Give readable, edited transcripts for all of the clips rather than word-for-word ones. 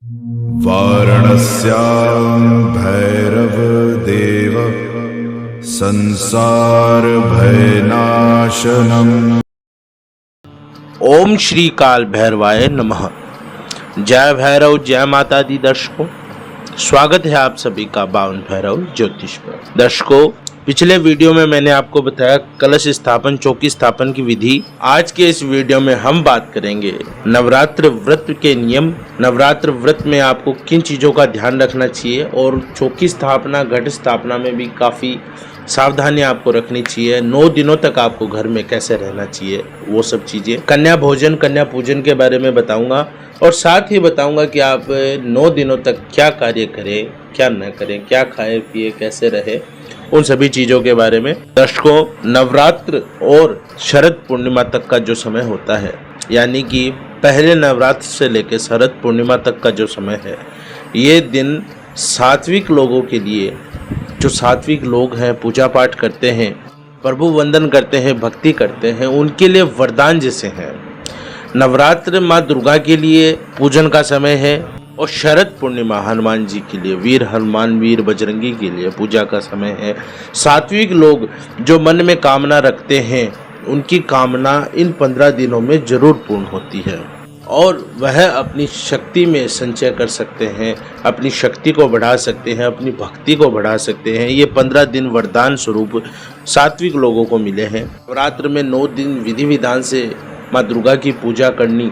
वाराणस्यां भैरवदेव संसार भयनाशनम्। ओम श्री काल भैरवाय नमः। जय भैरव, जय माता दी। दर्शकों, स्वागत है आप सभी का बावन भैरव ज्योतिष पर। दर्शकों, पिछले वीडियो में मैंने आपको बताया कलश स्थापन, चौकी स्थापन की विधि। आज के इस वीडियो में हम बात करेंगे नवरात्र व्रत के नियम। नवरात्र व्रत में आपको किन चीजों का ध्यान रखना चाहिए और चौकी स्थापना, घट स्थापना में भी काफी सावधानी आपको रखनी चाहिए। 9 दिनों तक आपको घर में कैसे रहना चाहिए, वो सब चीजें। कन्या भोजन, कन्या पूजन के बारे में बताऊंगा और साथ ही बताऊंगा कि आप 9 दिनों तक क्या कार्य करें, क्या न करें, क्या खाए पिए, कैसे रहे, उन सभी चीजों के बारे में। दर्शकों, नवरात्र और शरद पूर्णिमा तक का जो समय होता है, यानी कि पहले नवरात्र से लेकर शरद पूर्णिमा तक का जो समय है, ये दिन सात्विक लोगों के लिए, जो सात्विक लोग हैं, पूजा पाठ करते हैं, प्रभु वंदन करते हैं, भक्ति करते हैं, उनके लिए वरदान जैसे हैं। नवरात्र माँ दुर्गा के लिए पूजन का समय है और शरद पूर्णिमा हनुमान जी के लिए, वीर हनुमान, वीर बजरंगी के लिए पूजा का समय है। सात्विक लोग जो मन में कामना रखते हैं, उनकी कामना इन 15 दिनों में जरूर पूर्ण होती है और वह अपनी शक्ति में संचय कर सकते हैं, अपनी शक्ति को बढ़ा सकते हैं, अपनी भक्ति को बढ़ा सकते हैं। ये 15 दिन वरदान स्वरूप सात्विक लोगों को मिले हैं। नवरात्र में 9 दिन विधि विधान से माँ दुर्गा की पूजा करनी,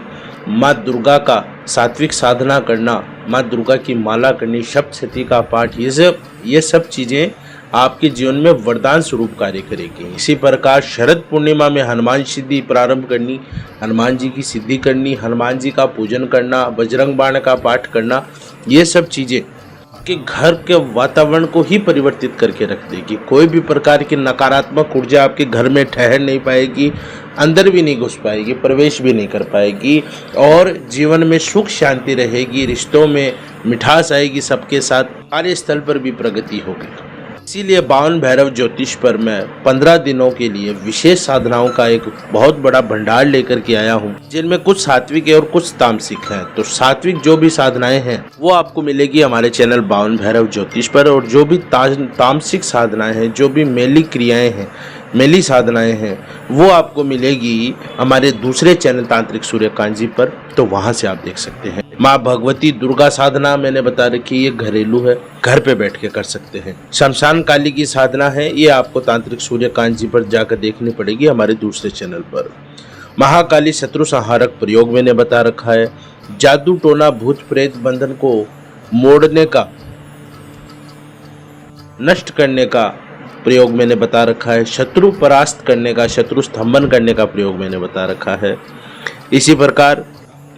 माँ दुर्गा का सात्विक साधना करना, माँ दुर्गा की माला करनी, सप्तशती का पाठ, ये सब चीज़ें आपके जीवन में वरदान स्वरूप कार्य करेगी। इसी प्रकार शरद पूर्णिमा में हनुमान सिद्धि प्रारंभ करनी, हनुमान जी की सिद्धि करनी, हनुमान जी का पूजन करना, बजरंग बाण का पाठ करना, ये सब चीज़ें आपके घर के वातावरण को ही परिवर्तित करके रख देगी। कोई भी प्रकार की नकारात्मक ऊर्जा आपके घर में ठहर नहीं पाएगी, अंदर भी नहीं घुस पाएगी, प्रवेश भी नहीं कर पाएगी और जीवन में सुख शांति रहेगी, रिश्तों में मिठास आएगी, सबके साथ कार्यस्थल पर भी प्रगति होगी। इसीलिए बावन भैरव ज्योतिष पर मैं 15 दिनों के लिए विशेष साधनाओं का एक बहुत बड़ा भंडार लेकर के आया हूँ, जिनमें कुछ सात्विक है और कुछ तामसिक हैं। तो सात्विक जो भी साधनाएं हैं वो आपको मिलेगी हमारे चैनल बावन भैरव ज्योतिष पर, और जो भी तामसिक साधनाएं हैं, जो भी मेली क्रियाएं हैं, मेली साधनाएं हैं, वो आपको मिलेगी हमारे दूसरे चैनल तांत्रिक सूर्यकांत जी पर। तो वहां से आप देख सकते हैं। माँ भगवती दुर्गा साधना मैंने बता रखी, ये घरेलू है, घर पे बैठ के कर सकते हैं। शमशान काली की साधना है, ये आपको तांत्रिक सूर्यकांत जी पर जाकर देखनी पड़ेगी हमारे दूसरे चैनल पर। महाकाली शत्रु संहारक प्रयोग मैंने बता रखा है। जादू टोना भूत प्रेत बंधन को मोड़ने का, नष्ट करने का प्रयोग मैंने बता रखा है। शत्रु परास्त करने का, शत्रु स्तंभन करने का प्रयोग मैंने बता रखा है। इसी प्रकार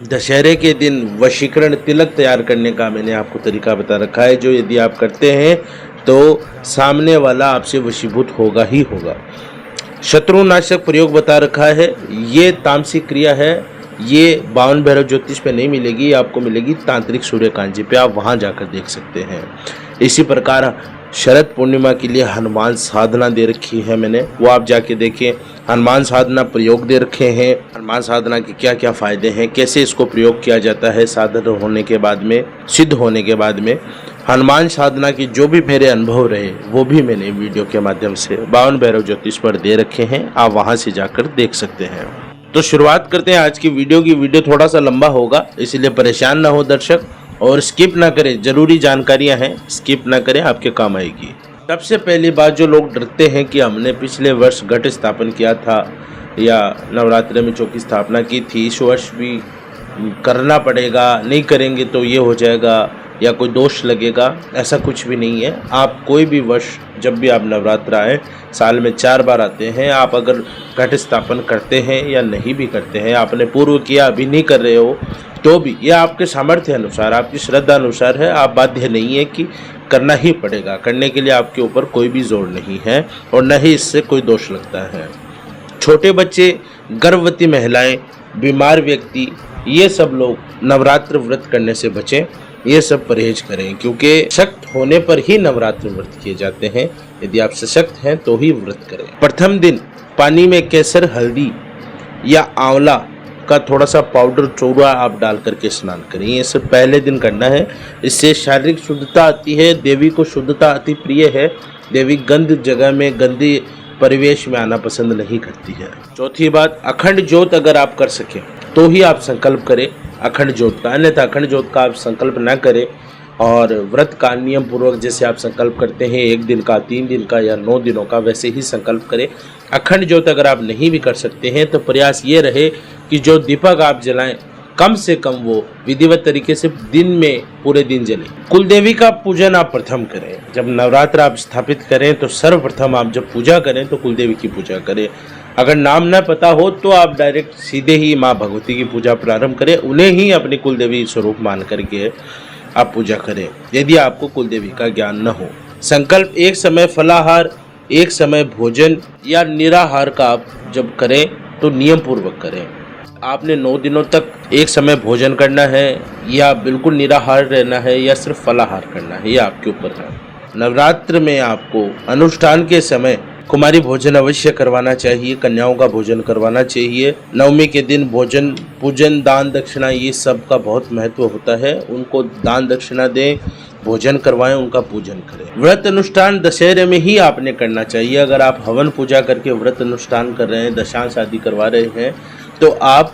दशहरे के दिन वशीकरण तिलक तैयार करने का मैंने आपको तरीका बता रखा है, जो यदि आप करते हैं तो सामने वाला आपसे वशीभूत होगा ही होगा। शत्रुनाशक प्रयोग बता रखा है, ये तामसिक क्रिया है, ये बावन भैरव ज्योतिष पे नहीं मिलेगी, आपको मिलेगी तांत्रिक सूर्यकांत जी पे, आप वहां जाकर देख सकते हैं। इसी प्रकार शरद पूर्णिमा के लिए हनुमान साधना दे रखी है मैंने, वो आप जाके देखें। हनुमान साधना प्रयोग दे रखे हैं, हनुमान साधना के क्या क्या फायदे हैं, कैसे इसको प्रयोग किया जाता है साधन होने के बाद में, सिद्ध होने के बाद में। हनुमान साधना की जो भी मेरे अनुभव रहे वो भी मैंने वीडियो के माध्यम से बावन भैरव ज्योतिष पर दे रखे हैं, आप वहां से जाकर देख सकते हैं। तो शुरुआत करते हैं आज की वीडियो की। वीडियो थोड़ा सा लंबा होगा, इसलिए परेशान ना हो दर्शक, और स्किप ना करें, जरूरी जानकारियां हैं, स्किप ना करें, आपके काम आएगी। सबसे पहली बात, जो लोग डरते हैं कि हमने पिछले वर्ष घट स्थापन किया था या नवरात्र में चौकी स्थापना की थी, इस वर्ष भी करना पड़ेगा, नहीं करेंगे तो ये हो जाएगा या कोई दोष लगेगा, ऐसा कुछ भी नहीं है। आप कोई भी वर्ष, जब भी आप नवरात्र आए, साल में 4 बार आते हैं, आप अगर घट स्थापन करते हैं या नहीं भी करते हैं, आपने पूर्व किया, अभी नहीं कर रहे हो, तो भी यह आपके सामर्थ्य अनुसार, आपकी श्रद्धा अनुसार है। आप बाध्य नहीं है कि करना ही पड़ेगा, करने के लिए आपके ऊपर कोई भी जोर नहीं है और न ही इससे कोई दोष लगता है। छोटे बच्चे, गर्भवती महिलाएं, बीमार व्यक्ति, ये सब लोग नवरात्र व्रत करने से बचें, ये सब परहेज करें, क्योंकि सशक्त होने पर ही नवरात्र व्रत किए जाते हैं। यदि आप सशक्त हैं तो ही व्रत करें। प्रथम दिन पानी में केसर, हल्दी या आंवला का थोड़ा सा पाउडर चूरा आप डाल करके स्नान करें। ये सब पहले दिन करना है। इससे शारीरिक शुद्धता आती है। देवी को शुद्धता अति प्रिय है। देवी गंद जगह में, गंदी परिवेश में आना पसंद नहीं करती है। चौथी बात, अखंड ज्योत अगर आप कर सकें तो ही आप संकल्प करें अखंड ज्योत का, अन्यथा अखंड ज्योत का आप संकल्प न करें। और व्रत का नियम पूर्वक जैसे आप संकल्प करते हैं 1 दिन का, 3 दिन का या 9 दिनों का, वैसे ही संकल्प करें। अखंड ज्योत अगर आप नहीं भी कर सकते हैं तो प्रयास ये रहे कि जो दीपक आप जलाएं कम से कम वो विधिवत तरीके से दिन में पूरे दिन जले। कुलदेवी का पूजन आप प्रथम करें। जब नवरात्र आप स्थापित करें तो सर्वप्रथम आप जब पूजा करें तो कुलदेवी की पूजा करें। अगर नाम न पता हो तो आप डायरेक्ट सीधे ही माँ भगवती की पूजा प्रारंभ करें। उन्हें ही अपनी कुलदेवी स्वरूप मान करके आप पूजा करें यदि आपको कुलदेवी का ज्ञान न हो। संकल्प एक समय फलाहार, एक समय भोजन या निराहार का आप जब करें तो नियम पूर्वक करें। आपने 9 दिनों तक एक समय भोजन करना है या बिल्कुल निराहार रहना है या सिर्फ फलाहार करना है, ये आपके ऊपर है। नवरात्र में आपको अनुष्ठान के समय कुमारी भोजन अवश्य करवाना चाहिए, कन्याओं का भोजन करवाना चाहिए। नवमी के दिन भोजन, पूजन, दान दक्षिणा ये सब का बहुत महत्व होता है। उनको दान दक्षिणा दें, भोजन करवाएं, उनका पूजन करें। व्रत अनुष्ठान दशहरे में ही आपने करना चाहिए। अगर आप हवन पूजा करके व्रत अनुष्ठान कर रहे हैं, दशांश आदि करवा रहे हैं तो आप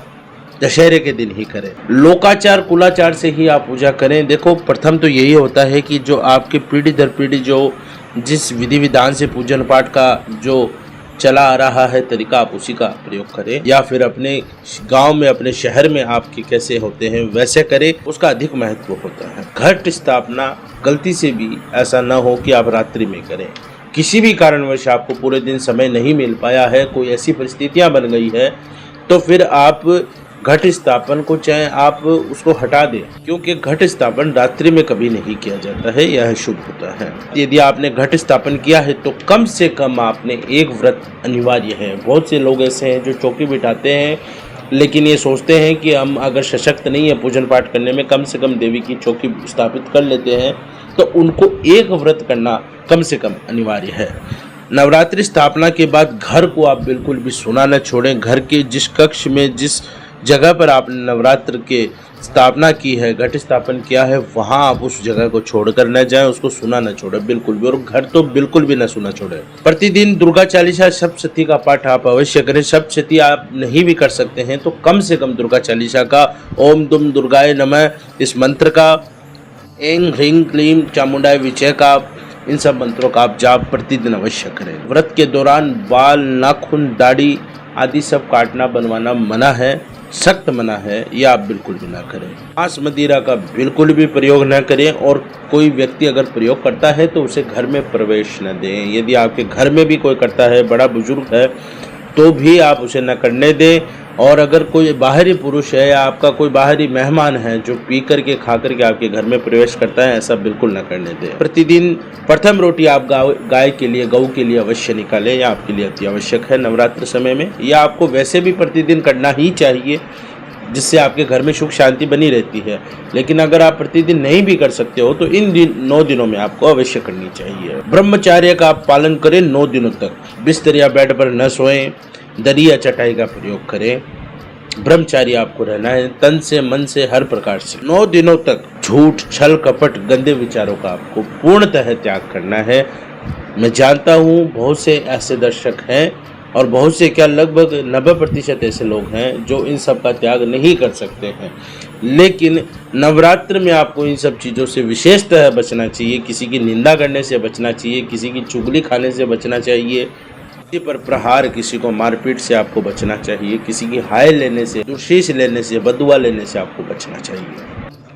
दशहरे के दिन ही करें। लोकाचार कुलाचार से ही आप पूजा करें। देखो, प्रथम तो यही होता है कि जो आपके पीढ़ी दर पीढ़ी जो जिस विधि विधान से पूजन पाठ का जो चला आ रहा है तरीका, आप उसी का प्रयोग करें, या फिर अपने गांव में, अपने शहर में आपके कैसे होते हैं वैसे करें, उसका अधिक महत्व होता है। घट स्थापना गलती से भी ऐसा ना हो कि आप रात्रि में करें। किसी भी कारणवश आपको पूरे दिन समय नहीं मिल पाया है, कोई ऐसी परिस्थितियां बन गई है, तो फिर आप घट स्थापन को चाहे आप उसको हटा दें, क्योंकि घट स्थापन रात्रि में कभी नहीं किया जाता है, यह शुभ होता है। यदि आपने घट स्थापन किया है तो कम से कम आपने एक व्रत अनिवार्य है। बहुत से लोग ऐसे हैं जो चौकी बिठाते हैं लेकिन ये सोचते हैं कि हम अगर सशक्त नहीं है पूजन पाठ करने में, कम से कम देवी की चौकी स्थापित कर लेते हैं, तो उनको एक व्रत करना कम से कम अनिवार्य है। नवरात्रि स्थापना के बाद घर को आप बिल्कुल भी सूना न छोड़ें। घर के जिस कक्ष में, जिस जगह पर आपने नवरात्र के स्थापना की है, घट स्थापन किया है, वहां आप उस जगह को छोड़कर न जाएं, उसको सुना न छोड़ें बिल्कुल भी, और घर तो बिल्कुल भी न सुना छोड़ें। प्रतिदिन दुर्गा चालीसा सप्तशती का पाठ आप अवश्य करें। सप्तशती आप नहीं भी कर सकते हैं तो कम से कम दुर्गा चालीसा का, ओम दुम दुर्गाय नमः इस मंत्र का, ऐं ह्रीं क्लीं चामुंडाय विजय का, इन सब मंत्रों का आप जाप प्रतिदिन अवश्य करें। व्रत के दौरान बाल, नाखून, दाढ़ी आदि सब काटना, बनवाना मना है, सख्त मना है, यह आप बिल्कुल भी ना करें। मांस मदिरा का बिल्कुल भी प्रयोग न करें, और कोई व्यक्ति अगर प्रयोग करता है तो उसे घर में प्रवेश न दें। यदि आपके घर में भी कोई करता है, बड़ा बुजुर्ग है, तो भी आप उसे न करने दें। और अगर कोई बाहरी पुरुष है या आपका कोई बाहरी मेहमान है जो पी करके खा करके आपके घर में प्रवेश करता है, ऐसा बिल्कुल न करने दें। प्रतिदिन प्रथम रोटी आप गाय के लिए, गऊ के लिए अवश्य निकालें, यह आपके लिए अति आवश्यक है नवरात्र समय में। यह आपको वैसे भी प्रतिदिन करना ही चाहिए, जिससे आपके घर में सुख शांति बनी रहती है। लेकिन अगर आप प्रतिदिन नहीं भी कर सकते हो तो इन 9 दिनों में आपको अवश्य करनी चाहिए। ब्रह्मचर्य का आप पालन करें 9 दिनों तक। बिस्तर या बेड पर न सोएं, दरी या चटाई का प्रयोग करें। ब्रह्मचारी आपको रहना है, तन से, मन से, हर प्रकार से। 9 दिनों तक झूठ, छल, कपट, गंदे विचारों का आपको पूर्णतः त्याग करना है। मैं जानता हूँ बहुत से ऐसे दर्शक हैं, और बहुत से क्या, लगभग 90% ऐसे लोग हैं जो इन सब का त्याग नहीं कर सकते हैं। लेकिन नवरात्र में आपको इन सब चीज़ों से विशेषतः बचना चाहिए। किसी की निंदा करने से बचना चाहिए, किसी की चुगली खाने से बचना चाहिए, किसी पर प्रहार, किसी को मारपीट से आपको बचना चाहिए, किसी की हाय लेने से, दुर्शीष लेने से, बदुआ लेने से आपको बचना चाहिए,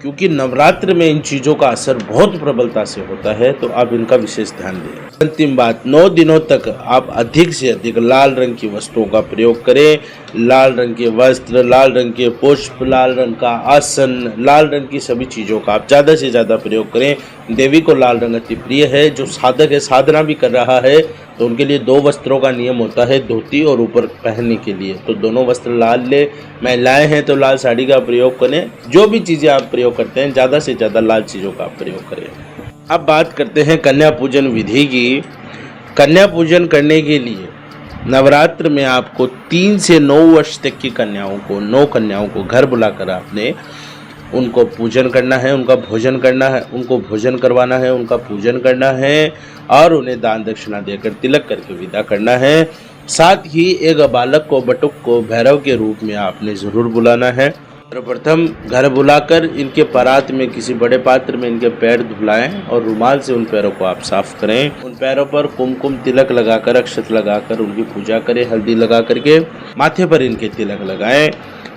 क्योंकि नवरात्र में इन चीज़ों का असर बहुत प्रबलता से होता है, तो आप इनका विशेष ध्यान दें। अंतिम बात, 9 दिनों तक आप अधिक से अधिक लाल रंग की वस्तुओं का प्रयोग करें। लाल रंग के वस्त्र, लाल रंग के पुष्प, लाल रंग का आसन, लाल रंग की सभी चीज़ों का आप ज़्यादा से ज़्यादा प्रयोग करें। देवी को लाल रंग अति प्रिय है। जो साधक है, साधना भी कर रहा है, तो उनके लिए 2 वस्त्रों का नियम होता है, धोती और ऊपर पहनने के लिए, तो दोनों वस्त्र लाल ले। महिलाएं हैं तो लाल साड़ी का प्रयोग करें। जो भी चीज़ें आप प्रयोग करते हैं, ज़्यादा से ज़्यादा लाल चीज़ों का आप प्रयोग करें। अब बात करते हैं कन्या पूजन विधि की। कन्या पूजन करने के लिए नवरात्र में आपको 3 से 9 वर्ष तक की कन्याओं को, 9 कन्याओं को घर बुलाकर आपने उनको पूजन करना है, उनका भोजन करना है, उनको भोजन करवाना है, उनका पूजन करना है और उन्हें दान दक्षिणा देकर तिलक करके विदा करना है। साथ ही एक बालक को, बटुक को भैरव के रूप में आपने ज़रूर बुलाना है। सर्वप्रथम घर बुलाकर इनके परात में, किसी बड़े पात्र में इनके पैर धुलाएं और रुमाल से उन पैरों को आप साफ करें। उन पैरों पर कुमकुम तिलक लगाकर, अक्षत लगाकर उनकी पूजा करें। हल्दी लगा करके माथे पर इनके तिलक लगाएं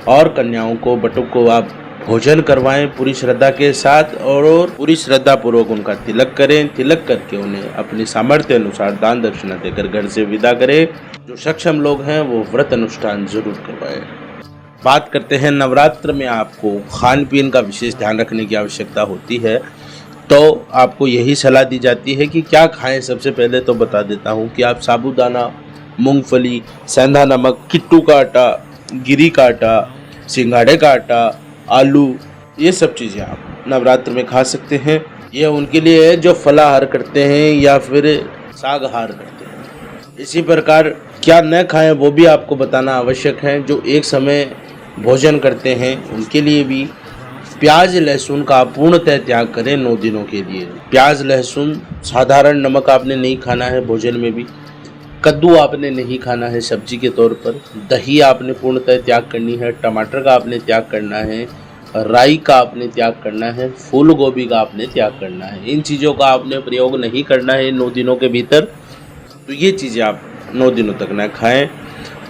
और कन्याओं को, बटुक को आप भोजन करवाएं पूरी श्रद्धा के साथ और पूरी श्रद्धा पूर्वक उनका तिलक करें। तिलक करके उन्हें अपनी सामर्थ्य अनुसार दान दक्षिणा देकर घर से विदा करें। जो सक्षम लोग हैं वो व्रत अनुष्ठान जरूर करवाएं। बात करते हैं, नवरात्र में आपको खान पीन का विशेष ध्यान रखने की आवश्यकता होती है, तो आपको यही सलाह दी जाती है कि क्या खाएं। सबसे पहले तो बता देता हूं कि आप साबूदाना, मूंगफली, सेंधा नमक, किट्टू का आटा, गिरी का आटा, सिंघाड़े का आटा, आलू, ये सब चीज़ें आप नवरात्र में खा सकते हैं। ये उनके लिए है जो फलाहार करते हैं या फिर शाकाहार करते हैं। इसी प्रकार क्या न खाएं वो भी आपको बताना आवश्यक है। जो एक समय भोजन करते हैं उनके लिए भी प्याज लहसुन का पूर्णतः त्याग करें 9 दिनों के लिए। प्याज लहसुन, साधारण नमक आपने नहीं खाना है भोजन में भी। कद्दू आपने नहीं खाना है सब्जी के तौर पर। दही आपने पूर्णतः त्याग करनी है। टमाटर का आपने त्याग करना है। राई का आपने त्याग करना है। फूल गोभी का आपने त्याग करना है। इन चीज़ों का आपने प्रयोग नहीं करना है 9 दिनों के भीतर। तो ये चीज़ें आप 9 दिनों तक ना खाएं।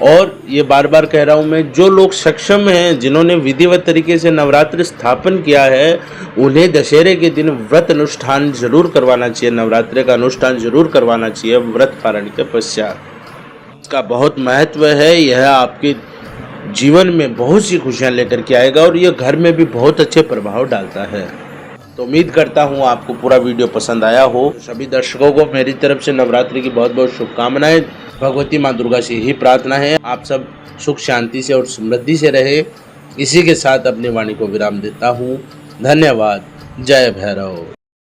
और ये बार बार कह रहा हूँ मैं, जो लोग सक्षम हैं, जिन्होंने विधिवत तरीके से नवरात्र स्थापन किया है, उन्हें दशहरे के दिन व्रत अनुष्ठान जरूर करवाना चाहिए। नवरात्रि का अनुष्ठान जरूर करवाना चाहिए व्रत पारण के पश्चात। इसका बहुत महत्व है। यह आपके जीवन में बहुत सी खुशियाँ लेकर के आएगा और यह घर में भी बहुत अच्छे प्रभाव डालता है। तो उम्मीद करता हूँ आपको पूरा वीडियो पसंद आया हो। सभी दर्शकों को मेरी तरफ से नवरात्रि की बहुत बहुत शुभकामनाएं। भगवती माँ दुर्गा से यही प्रार्थना है आप सब सुख शांति से और समृद्धि से रहे। इसी के साथ अपनी वाणी को विराम देता हूँ। धन्यवाद। जय भैरव।